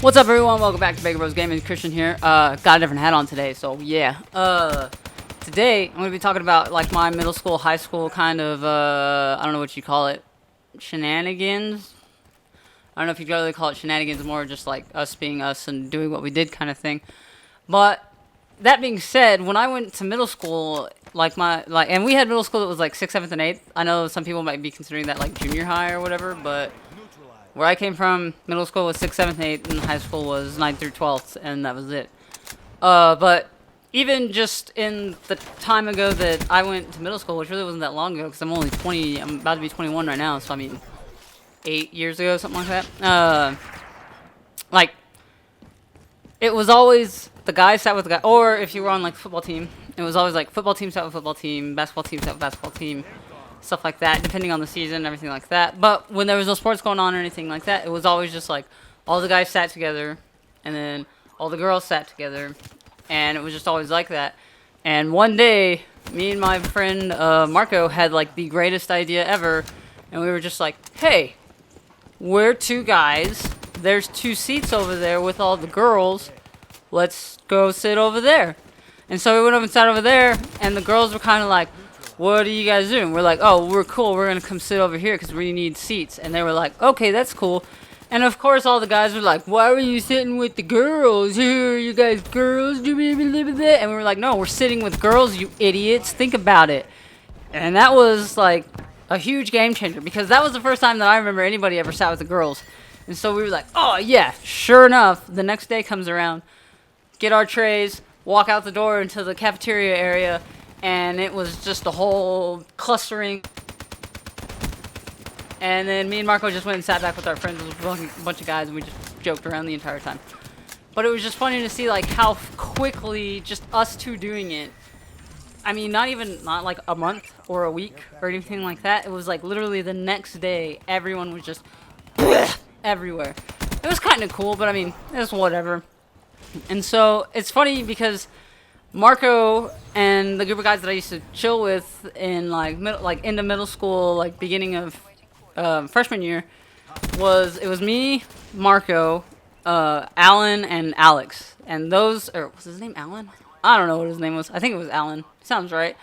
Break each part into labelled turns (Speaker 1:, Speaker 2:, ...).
Speaker 1: What's up, everyone? Welcome back to Baker Bros Gaming. Christian here. Got a different hat on today, so yeah. Today I'm gonna be talking about like my middle school, high school kind of I don't know what you call it, shenanigans. I don't know if you'd really call it shenanigans, more just like us being us and doing what we did kind of thing. But that being said, when I went to middle school, and we had middle school that was like 6th, 7th, and 8th. I know some people might be considering that like junior high or whatever, but where I came from, middle school was 6th, 7th, 8th, and high school was 9th through 12th, and that was it. But even just in the time ago that I went to middle school, which really wasn't that long ago, because I'm only 20, I'm about to be 21 right now, so I mean, 8 years ago, something like that. It was always the guy sat with the guy, or if you were on like the football team, it was always like football team sat with football team, basketball team sat with basketball team, stuff like that, depending on the season, everything like that. But when there was no sports going on or anything like that, it was always just like all the guys sat together, and then all the girls sat together, and it was just always like that. And one day, me and my friend Marco had like the greatest idea ever, and we were just like, hey, we're two guys, there's 2 seats over there with all the girls, let's go sit over there. And so we went over and sat over there, and the girls were kind of like, what are you guys doing? We're like, oh, we're cool, we're gonna come sit over here because we need seats. And they were like, okay, that's cool. And of course all the guys were like, why were you sitting with the girls? Here, you guys girls, do we live with it? And we were like, no, we're sitting with girls, you idiots, think about it. And that was like a huge game changer, because that was the first time that I remember anybody ever sat with the girls. And so we were like, oh yeah, sure enough, the next day comes around, get our trays, walk out the door into the cafeteria area, and it was just a whole clustering. And then me and Marco just went and sat back with our friends, with a bunch of guys, and we just joked around the entire time. But it was just funny to see like how quickly just us two doing it. I mean, not like a month or a week or anything like that. It was like literally the next day, everyone was just everywhere. It was kind of cool, but I mean, it's whatever. And so it's funny because Marco and the group of guys that I used to chill with in like into middle school, like beginning of freshman year, it was me, Marco, Alan, and Alex. And those, or was his name Alan? I don't know what his name was. I think it was Alan. Sounds right.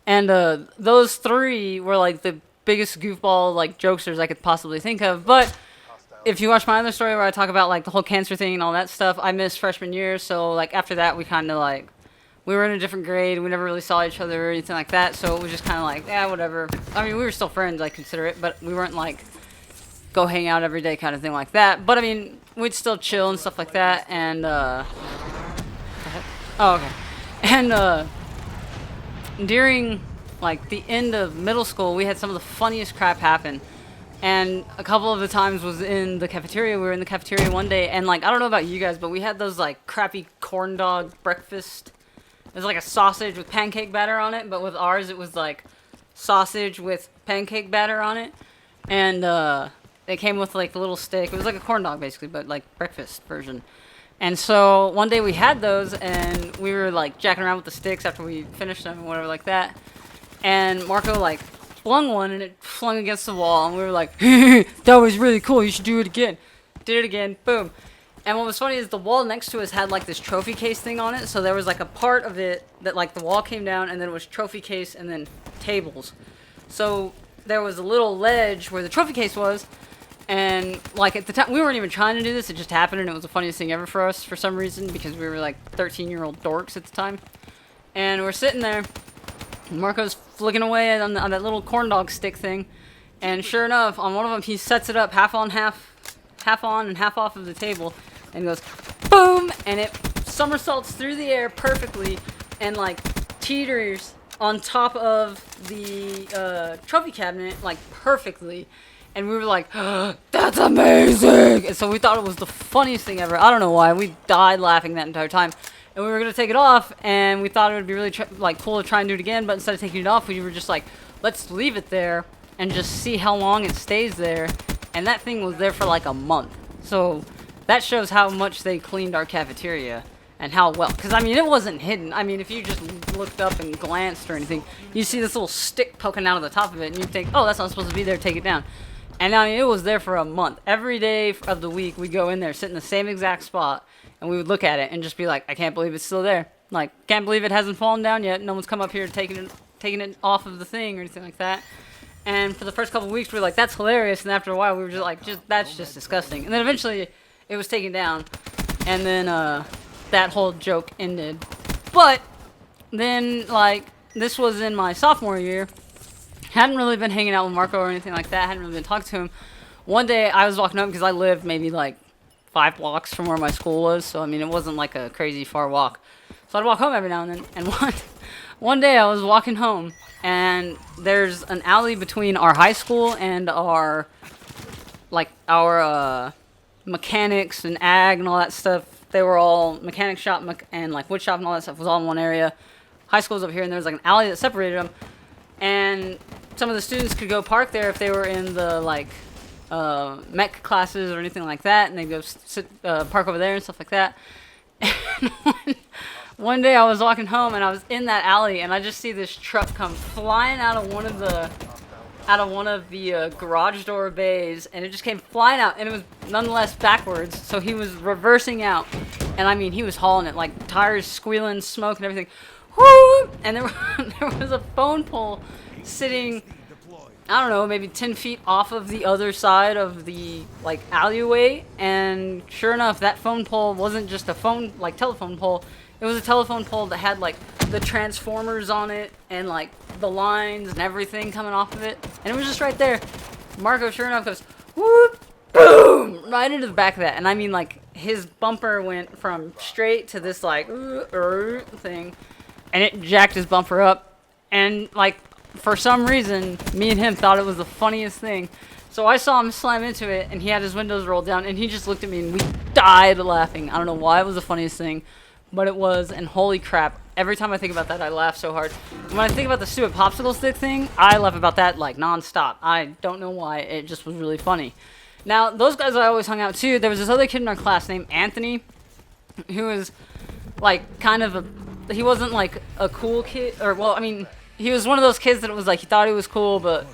Speaker 1: And those 3 were like the biggest goofball like jokesters I could possibly think of. But if you watch my other story where I talk about like the whole cancer thing and all that stuff, I missed freshman year. So like after that, we kind of like, we were in a different grade. We never really saw each other or anything like that. So it was just kind of like, yeah, whatever. I mean, we were still friends, I consider it, but we weren't like go hang out every day kind of thing like that. But I mean, we'd still chill and stuff like that. And oh, okay. And during like the end of middle school, we had some of the funniest crap happen. And a couple of the times was in the cafeteria. We were in the cafeteria one day, and like, I don't know about you guys, but we had those like crappy corn dog breakfast. It was like a sausage with pancake batter on it, but with ours it was like sausage with pancake batter on it. And it came with like a little stick. It was like a corn dog basically, but like breakfast version. And so one day we had those, and we were like jacking around with the sticks after we finished them and whatever like that. And Marco like flung one, and it flung against the wall, and we were like, that was really cool, you should do it again. Did it again, boom. And what was funny is the wall next to us had like this trophy case thing on it, so there was like a part of it that like the wall came down, and then it was trophy case and then tables. So there was a little ledge where the trophy case was, and like at the time, we weren't even trying to do this, it just happened, and it was the funniest thing ever for us for some reason, because we were like 13-year-old dorks at the time. And we're sitting there, Marco's flicking away on that little corn dog stick thing, and sure enough, on one of them, he sets it up half on and half off of the table, and goes boom, and it somersaults through the air perfectly, and like teeters on top of the trophy cabinet like perfectly. And we were like, oh, that's amazing! And so we thought it was the funniest thing ever. I don't know why, we died laughing that entire time. And we were going to take it off, and we thought it would be really like cool to try and do it again, but instead of taking it off, we were just like, let's leave it there and just see how long it stays there. And that thing was there for like a month. So that shows how much they cleaned our cafeteria and how well, because I mean, it wasn't hidden. I mean, if you just looked up and glanced or anything, you see this little stick poking out of the top of it, and you think, oh, that's not supposed to be there, take it down. And I mean, it was there for a month. Every day of the week, we go in there, sit in the same exact spot, and we would look at it and just be like, I can't believe it's still there. Like, can't believe it hasn't fallen down yet. No one's come up here taking it off of the thing or anything like that. And for the first couple of weeks, we were like, that's hilarious. And after a while, we were just like, that's just disgusting. And then eventually, it was taken down. And then that whole joke ended. But then, like, this was in my sophomore year. Hadn't really been hanging out with Marco or anything like that. Hadn't really been talking to him. One day, I was walking up because I lived maybe like 5 blocks from where my school was. So, I mean, it wasn't like a crazy far walk. So I'd walk home every now and then. And one day, I was walking home. And there's an alley between our high school and our mechanics and ag and all that stuff. They were all mechanic shop and like wood shop and all that stuff was all in one area. High school's over here, and there's like an alley that separated them. And some of the students could go park there if they were in the like mech classes or anything like that, and they'd go park over there and stuff like that. And one day I was walking home and I was in that alley, and I just see this truck come flying out of one of the garage door bays, and it just came flying out, and it was nonetheless backwards, so he was reversing out, and I mean he was hauling it, like tires squealing, smoke and everything. Whoo! And there was a phone pole sitting, I don't know, maybe 10 feet off of the other side of the like alleyway, and sure enough, that phone pole wasn't just a telephone pole. It was a telephone pole that had like the transformers on it and like the lines and everything coming off of it, and it was just right there. Marco, sure enough, goes whoop, boom, right into the back of that, and I mean like his bumper went from straight to this like thing, and it jacked his bumper up, and like for some reason, me and him thought it was the funniest thing. So I saw him slam into it, and he had his windows rolled down, and he just looked at me, and we died laughing. I don't know why it was the funniest thing, but it was, and holy crap, every time I think about that, I laugh so hard. When I think about the stupid popsicle stick thing, I laugh about that like nonstop. I don't know why, it just was really funny. Now, those guys I always hung out too. There was this other kid in our class named Anthony, who was like kind of he wasn't like a cool kid, or well, I mean, he was one of those kids that it was like he thought he was cool, but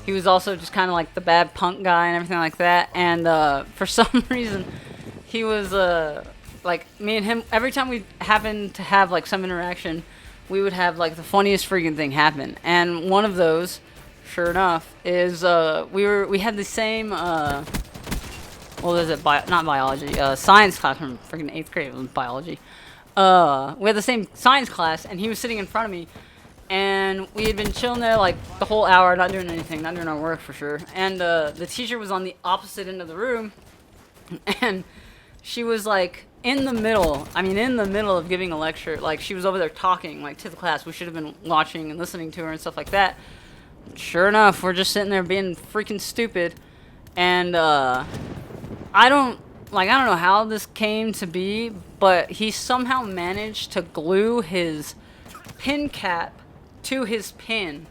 Speaker 1: he was also just kind of like the bad punk guy and everything like that. And for some reason, he was like me and him. Every time we happened to have like some interaction, we would have like the funniest freaking thing happen. And one of those, sure enough, is we had the same not biology, science class from freaking 8th grade. It was biology. We had the same science class, and he was sitting in front of me. And we had been chilling there like the whole hour, not doing anything, not doing our work for sure. And the teacher was on the opposite end of the room, and she was like in the middle of giving a lecture. Like she was over there talking like to the class. We should have been watching and listening to her and stuff like that. Sure enough, we're just sitting there being freaking stupid. And I don't know how this came to be, but he somehow managed to glue his pin cap to his pin,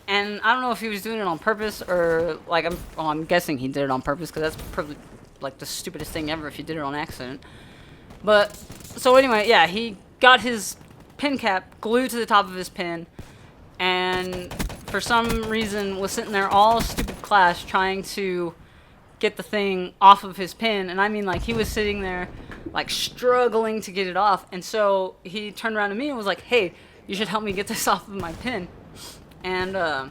Speaker 1: and I don't know if he was doing it on purpose or like I'm guessing he did it on purpose, because that's probably like the stupidest thing ever if you did it on accident. But so anyway, yeah, he got his pin cap glued to the top of his pin, and for some reason was sitting there all stupid class trying to get the thing off of his pin, and I mean like he was sitting there like struggling to get it off, and so he turned around to me and was like, hey, you should help me get this off of my pin. And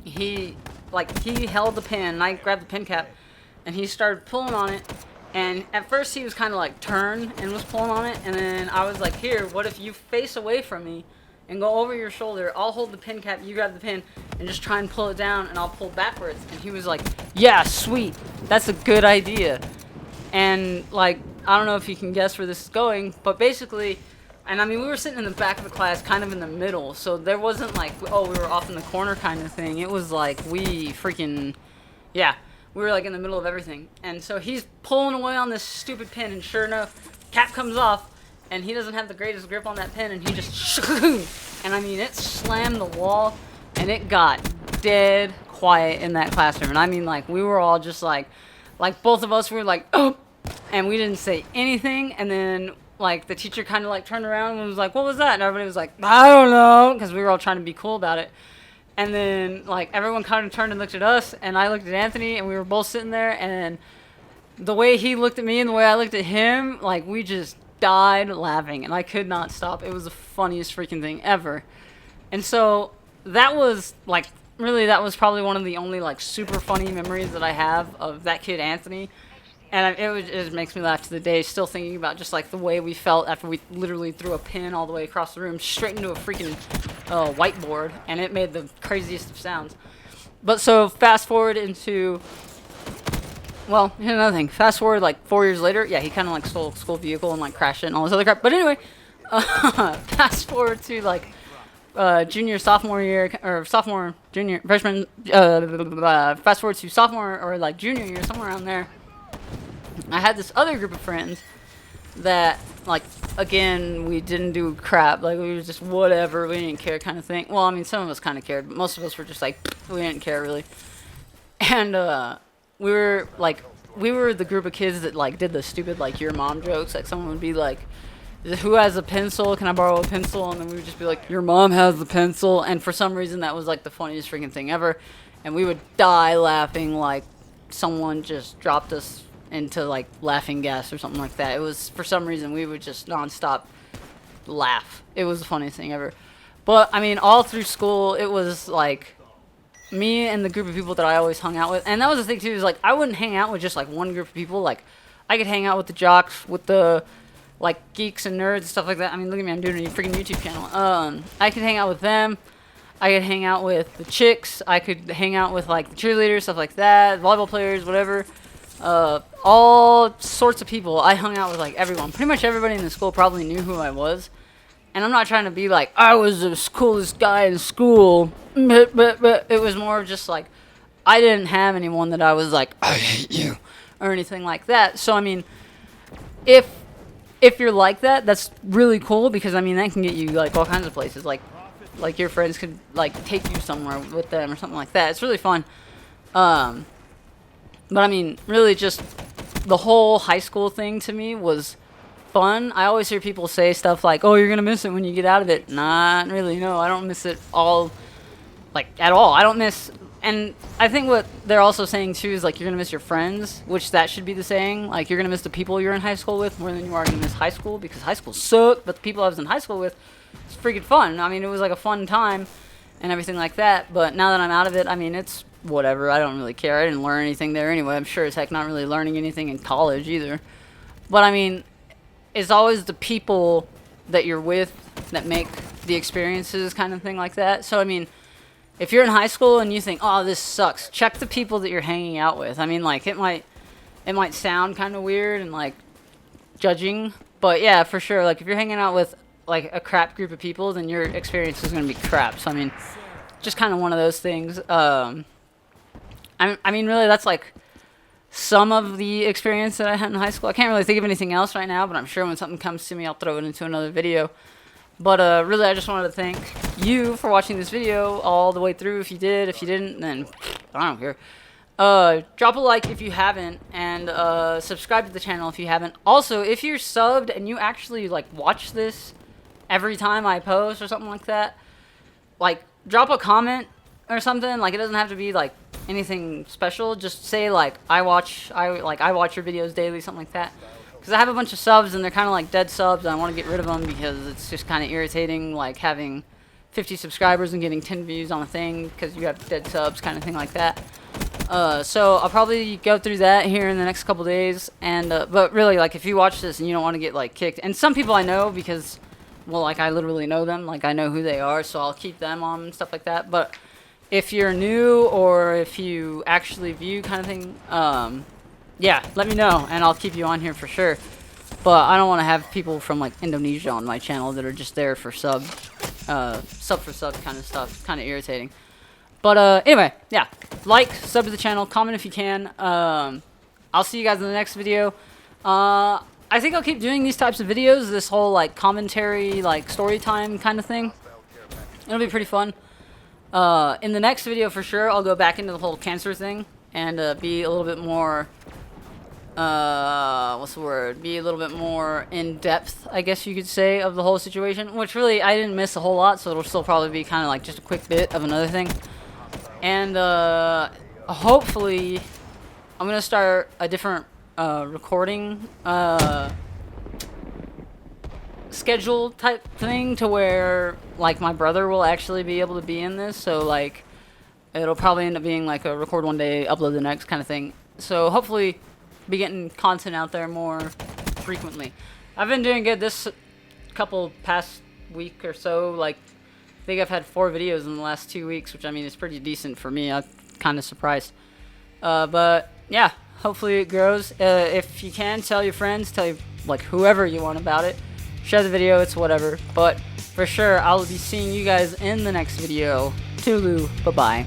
Speaker 1: he held the pin, and I grabbed the pin cap, and he started pulling on it. And at first he was kind of like turned and was pulling on it, and then I was like, here, what if you face away from me and go over your shoulder, I'll hold the pin cap, you grab the pin, and just try and pull it down, and I'll pull backwards. And he was like, yeah, sweet, that's a good idea. And like, I don't know if you can guess where this is going, but basically, and I mean, we were sitting in the back of the class, kind of in the middle, so there wasn't like, oh, we were off in the corner kind of thing. It was like, we were like in the middle of everything. And so he's pulling away on this stupid pin, and sure enough, cap comes off, and he doesn't have the greatest grip on that pin, and he just, and I mean, it slammed the wall, and it got dead quiet in that classroom. And I mean, like, we were all just like both of us were like, oh, and we didn't say anything. And then like the teacher kind of like turned around and was like, what was that? And everybody was like, I don't know, because we were all trying to be cool about it. And then, like, everyone kind of turned and looked at us, and I looked at Anthony, and we were both sitting there, and the way he looked at me and the way I looked at him, like, we just died laughing, and I could not stop. It was the funniest freaking thing ever. And so, that was, like, really, that was probably one of the only, like, super funny memories that I have of that kid, Anthony. And it makes me laugh to the day, still thinking about just, like, the way we felt after we literally threw a pin all the way across the room, straight into a freaking whiteboard, and it made the craziest of sounds. But so, fast forward into, well, here's another thing. Fast forward, like, 4 years later, yeah, he kind of, like, stole a school vehicle and, like, crashed it and all this other crap. But anyway, fast forward to, like, junior, sophomore year, or sophomore, junior, freshman, fast forward to sophomore or, like, junior year, somewhere around there. I had this other group of friends that, like, again, we didn't do crap. Like, we were just whatever. We didn't care kind of thing. Well, I mean, some of us kind of cared, but most of us were just like, we didn't care really. And we were the group of kids that, like, did the stupid, like, your mom jokes. Like, someone would be like, who has a pencil? Can I borrow a pencil? And then we would just be like, your mom has the pencil. And for some reason, that was, like, the funniest freaking thing ever. And we would die laughing like someone just dropped us into, like, laughing gas or something like that. It was, for some reason, we would just nonstop laugh. It was the funniest thing ever. But, I mean, all through school, it was, like, me and the group of people that I always hung out with. And that was the thing, too, is, like, I wouldn't hang out with just, like, one group of people. Like, I could hang out with the jocks, with the, like, geeks and nerds and stuff like that. I mean, look at me, I'm doing a freaking YouTube channel. I could hang out with them. I could hang out with the chicks. I could hang out with, like, the cheerleaders, stuff like that, volleyball players, whatever. All sorts of people. I hung out with, like, everyone. Pretty much everybody in the school probably knew who I was. And I'm not trying to be like, I was the coolest guy in school. But it was more of just, like, I didn't have anyone that I was like, I hate you, or anything like that. So, I mean, if you're like that, that's really cool, because, I mean, that can get you, like, all kinds of places. Like your friends could, like, take you somewhere with them or something like that. It's really fun. But, I mean, really just the whole high school thing to me was fun. I always hear people say stuff like, oh, you're going to miss it when you get out of it. Not really, no. I don't miss it all, like, at all. I don't miss, and I think what they're also saying, too, is, like, you're going to miss your friends, which that should be the saying. Like, you're going to miss the people you're in high school with more than you are going to miss high school, because high school sucked, but the people I was in high school with, it's freaking fun. I mean, it was, like, a fun time and everything like that. But now that I'm out of it, I mean, it's whatever. I don't really care. I didn't learn anything there anyway. I'm sure as heck not really learning anything in college either. But, I mean, it's always the people that you're with that make the experiences, kind of thing like that. So, I mean, if you're in high school and you think, oh, this sucks, check the people that you're hanging out with. I mean, like, it might sound kind of weird and, like, judging. But, yeah, for sure. Like, if you're hanging out with, like, a crap group of people, then your experience is going to be crap. So, I mean, just kind of one of those things. I mean, really, that's, like, some of the experience that I had in high school. I can't really think of anything else right now, but I'm sure when something comes to me, I'll throw it into another video. But really, I just wanted to thank you for watching this video all the way through. If you did, if you didn't, then I don't care. Drop a like if you haven't, and subscribe to the channel if you haven't. Also, if you're subbed and you actually, like, watch this every time I post or something like that, like, drop a comment or something. Like, it doesn't have to be, like, anything special. Just say, like, I watch your videos daily, something like that. Because I have a bunch of subs and they're kind of like dead subs, and I want to get rid of them because it's just kind of irritating, like, having 50 subscribers and getting 10 views on a thing because you have dead subs, kind of thing like that. So I'll probably go through that here in the next couple days. And but really, like, if you watch this and you don't want to get, like, kicked, and some people I know because, well, like, I literally know them, like, I know who they are, so I'll keep them on and stuff like that. But if you're new or if you actually view, kind of thing, yeah, let me know, and I'll keep you on here for sure. But I don't want to have people from, like, Indonesia on my channel that are just there for sub for sub kind of stuff. Kind of irritating. But anyway, yeah, like, sub to the channel, comment if you can. I'll see you guys in the next video. I think I'll keep doing these types of videos, this whole, like, commentary, like, story time kind of thing. It'll be pretty fun. In the next video, for sure, I'll go back into the whole cancer thing and be a little bit more what's the word? Be a little bit more in depth, I guess you could say, of the whole situation. Which really, I didn't miss a whole lot, so it'll still probably be kind of like just a quick bit of another thing. And hopefully, I'm gonna start a different recording schedule type thing to where like my brother will actually be able to be in this. So like, it'll probably end up being like a record one day, upload the next kind of thing. So hopefully, be getting content out there more frequently. I've been doing good this couple past week or so. Like, I think I've had 4 videos in the last 2 weeks, which I mean is pretty decent for me. I'm kind of surprised. But yeah, hopefully it grows. If you can, tell your friends, tell like whoever you want about it. Share the video, it's whatever. But for sure, I'll be seeing you guys in the next video. Toodaloo, bye-bye.